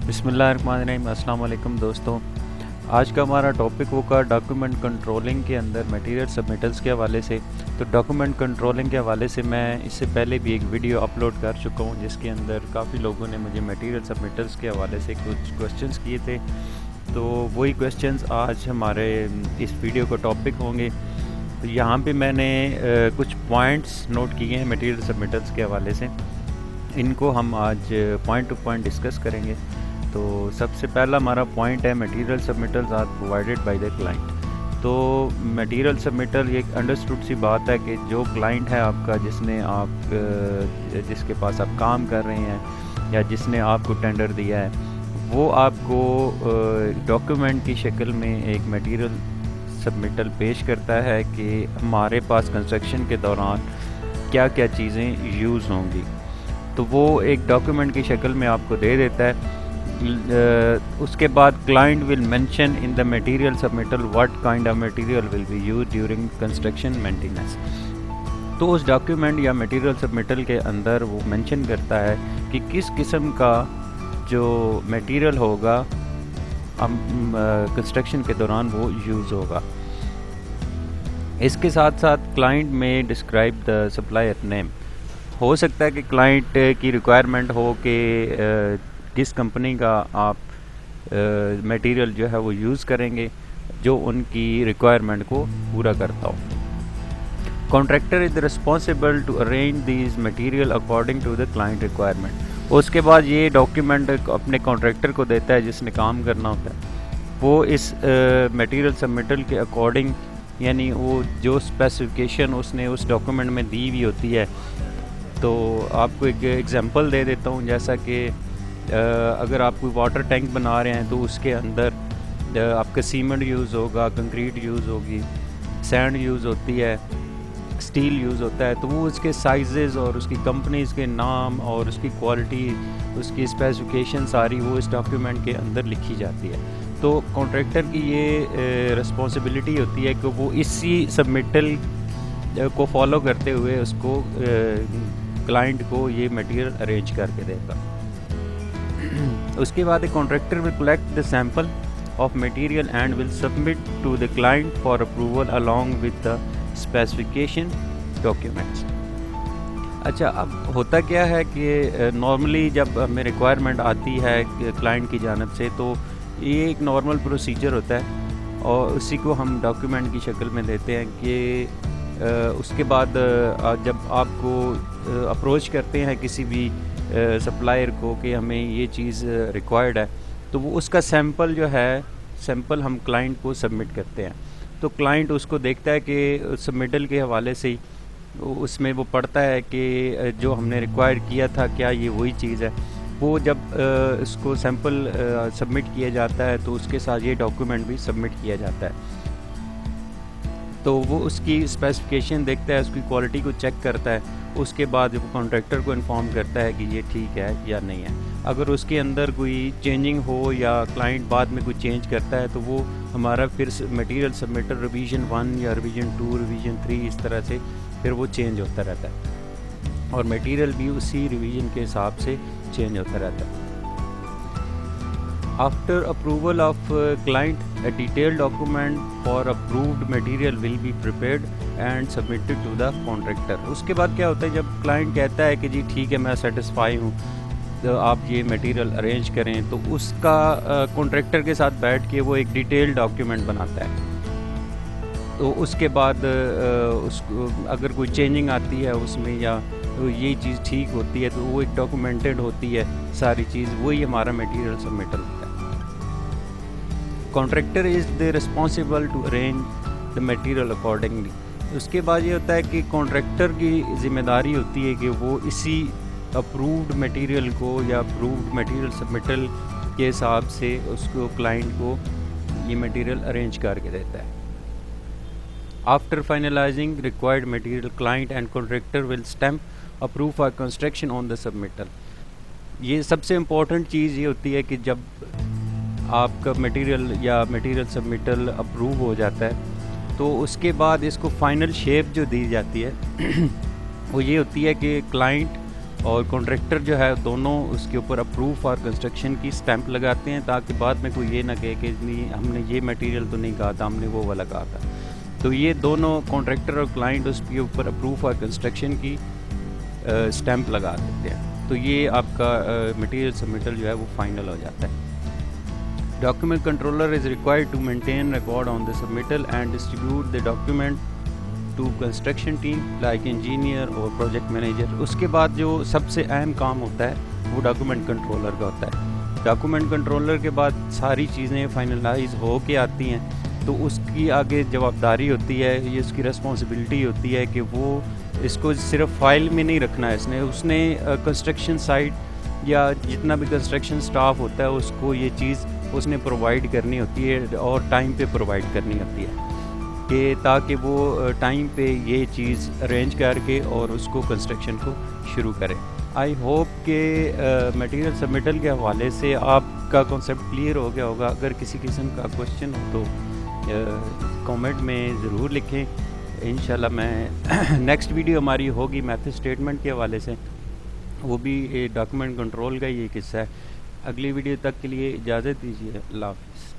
बिस्मिल्लाहिर्रहमानिर्रहीम। अस्सलाम वालेकुम दोस्तों। आज का हमारा टॉपिक होगा डॉक्यूमेंट कंट्रोलिंग के अंदर मटेरियल सबमिटल्स के हवाले से। तो डॉक्यूमेंट कंट्रोलिंग के हवाले से मैं इससे पहले भी एक वीडियो अपलोड कर चुका हूं, जिसके अंदर काफ़ी लोगों ने मुझे मटेरियल सबमिटल्स के हवाले से कुछ क्वेश्चंस किए थे। तो वही क्वेश्चंस आज हमारे इस वीडियो का टॉपिक होंगे। तो यहाँ पे मैंने कुछ पॉइंट्स नोट किए हैं मटेरियल सबमिटल्स के हवाले से। इनको हम आज पॉइंट टू पॉइंट डिस्कस करेंगे। तो सबसे पहला हमारा पॉइंट है material submittals are provided by the client. तो मटेरियल सबमिटल ये एक अंडरस्टूड सी बात है कि जो क्लाइंट है आपका, जिसके पास आप काम कर रहे हैं या जिसने आपको टेंडर दिया है, वो आपको डॉक्यूमेंट की शक्ल में एक मटेरियल सबमिटल पेश करता है कि हमारे पास कंस्ट्रक्शन के दौरान क्या क्या चीज़ें यूज़ होंगी। तो वो एक डॉक्यूमेंट की शक्ल में आपको दे देता है। उसके बाद client will mention in the material submittal what kind of material will be used during construction maintenance. तो उस डॉक्यूमेंट या मटेरियल सबमिटल के अंदर वो मेंशन करता है कि किस किस्म का जो मटेरियल होगा कंस्ट्रक्शन के दौरान वो यूज़ होगा। इसके साथ साथ क्लाइंट में डिस्क्राइब द सप्लायर नेम। हो सकता है कि क्लाइंट की रिक्वायरमेंट हो कि किस कंपनी का आप मटेरियल जो है वो यूज़ करेंगे जो उनकी रिक्वायरमेंट को पूरा करता हो। Contractor is responsible to arrange these material according to the client requirement. उसके बाद ये डॉक्यूमेंट अपने कॉन्ट्रैक्टर को देता है जिसने काम करना होता है। वो इस मटेरियल सबमिटल के अकॉर्डिंग, यानी वो जो स्पेसिफिकेशन उसने उस डॉक्यूमेंट में दी हुई होती है। तो आपको एक एग्जांपल दे देता हूँ, जैसा कि अगर आप कोई वाटर टैंक बना रहे हैं तो उसके अंदर आपका सीमेंट यूज़ होगा, कंक्रीट यूज़ होगी, सैंड यूज़ होती है, स्टील यूज़ होता है। तो वो उसके साइजेस और उसकी कंपनीज़ के नाम और उसकी क्वालिटी, उसकी स्पेसिफिकेशन सारी वो इस डॉक्यूमेंट के अंदर लिखी जाती है। तो कॉन्ट्रैक्टर की ये रिस्पॉन्सिबिलिटी होती है कि वो इसी सबमिटल को फॉलो करते हुए उसको क्लाइंट को ये मटेरियल अरेंज करके देगा। उसके बाद एक contractor will collect the sample of material and will submit to the client for approval along with the specification documents. अच्छा, अब होता क्या है कि नॉर्मली जब हमें रिक्वायरमेंट आती है क्लाइंट की जानब से, तो ये एक नॉर्मल प्रोसीजर होता है और उसी को हम डॉक्यूमेंट की शक्ल में देते हैं कि उसके बाद जब आपको अप्रोच करते हैं किसी भी सप्लायर को कि हमें ये चीज़ रिक्वायर्ड है, तो वो उसका सैंपल जो है, सैंपल हम क्लाइंट को सबमिट करते हैं। तो क्लाइंट उसको देखता है कि सबमिटल के हवाले से ही उसमें वो पढ़ता है कि जो हमने रिक्वायर किया था क्या ये वही चीज़ है। वो जब इसको सैंपल सबमिट किया जाता है तो उसके साथ ये डॉक्यूमेंट भी सबमिट किया जाता है। तो वो उसकी स्पेसिफिकेशन देखता है, उसकी क्वालिटी को चेक करता है। उसके बाद वो कॉन्ट्रैक्टर को इन्फॉर्म करता है कि ये ठीक है या नहीं है। अगर उसके अंदर कोई चेंजिंग हो या क्लाइंट बाद में कोई चेंज करता है तो वो हमारा फिर मटेरियल सबमिटल रिवीजन 1 या रिवीजन 2, रिवीजन 3 इस तरह से फिर वो चेंज होता रहता है और मटेरियल भी उसी रिवीजन के हिसाब से चेंज होता रहता है। After approval of client, a detailed document for approved material will be prepared and submitted to the contractor। उसके बाद क्या होता है, जब क्लाइंट कहता है कि जी ठीक है मैं सेटिस्फाई हूँ, तो आप ये मटेरियल अरेंज करें, तो उसका कॉन्ट्रैक्टर के साथ बैठ के वो एक डिटेल्ड डॉक्यूमेंट बनाता है। तो उसके बाद उसको अगर कोई चेंजिंग आती है उसमें या तो ये चीज़ ठीक होती है तो वो एक डॉक्यूमेंटेड होती है सारी चीज़, वही हमारा मटेरियल सबमिटल होता है। Contractor is the responsible to arrange the material accordingly. उसके बाद ये होता है कि कॉन्ट्रैक्टर की जिम्मेदारी होती है कि वो इसी अप्रूव्ड मटेरियल को या अप्रूव्ड मटेरियल सबमिटल के हिसाब से उसको क्लाइंट को ये मटेरियल अरेंज करके देता है। After finalizing required material, client and contractor will stamp approve for construction on the submittal. ये सबसे इम्पोर्टेंट चीज़ ये होती है कि जब आपका मटेरियल या मटेरियल सबमिटल अप्रूव हो जाता है तो उसके बाद इसको फाइनल शेप जो दी जाती है वो ये होती है कि क्लाइंट और कॉन्ट्रैक्टर जो है दोनों उसके ऊपर अप्रूव फॉर कंस्ट्रक्शन की स्टैंप लगाते हैं, ताकि बाद में कोई ये ना कहे कि नहीं हमने ये मटेरियल तो नहीं कहा था, हमने वो वाला कहा था। तो ये दोनों कॉन्ट्रैक्टर और क्लाइंट उसके ऊपर अप्रूव फॉर कंस्ट्रक्शन की स्टैंप लगा देते हैं। तो ये आपका मटेरियल सबमिटल जो है वो फाइनल हो जाता है। Document controller is required to maintain record on the submittal and distribute the document to construction team like engineer और प्रोजेक्ट मैनेजर। उसके बाद जो सबसे अहम काम होता है वो डॉक्यूमेंट कंट्रोलर का होता है। डॉक्यूमेंट कंट्रोलर के बाद सारी चीज़ें फाइनलाइज हो के आती हैं, तो उसकी आगे जवाबदारी होती है, ये उसकी रिस्पॉन्सिबिलिटी होती है कि वो इसको सिर्फ फाइल में नहीं रखना है, उसने कंस्ट्रक्शन साइट या जितना भी कंस्ट्रक्शन स्टाफ होता है उसको ये चीज़ उसने प्रोवाइड करनी होती है और टाइम पे प्रोवाइड करनी होती है, कि ताकि वो टाइम पे ये चीज़ अरेंज करके और उसको कंस्ट्रक्शन को शुरू करें। आई होप कि मटेरियल सबमिटल के हवाले से आपका कॉन्सेप्ट क्लियर हो गया होगा। अगर किसी किस्म का क्वेश्चन हो तो कमेंट में ज़रूर लिखें। इंशाल्लाह मैं नेक्स्ट वीडियो हमारी होगी मेथड स्टेटमेंट के हवाले से, वो भी डॉक्यूमेंट कंट्रोल का ही एक हिस्सा है। अगली वीडियो तक के लिए इजाज़त दीजिए। अल्लाह हाफ़िज़।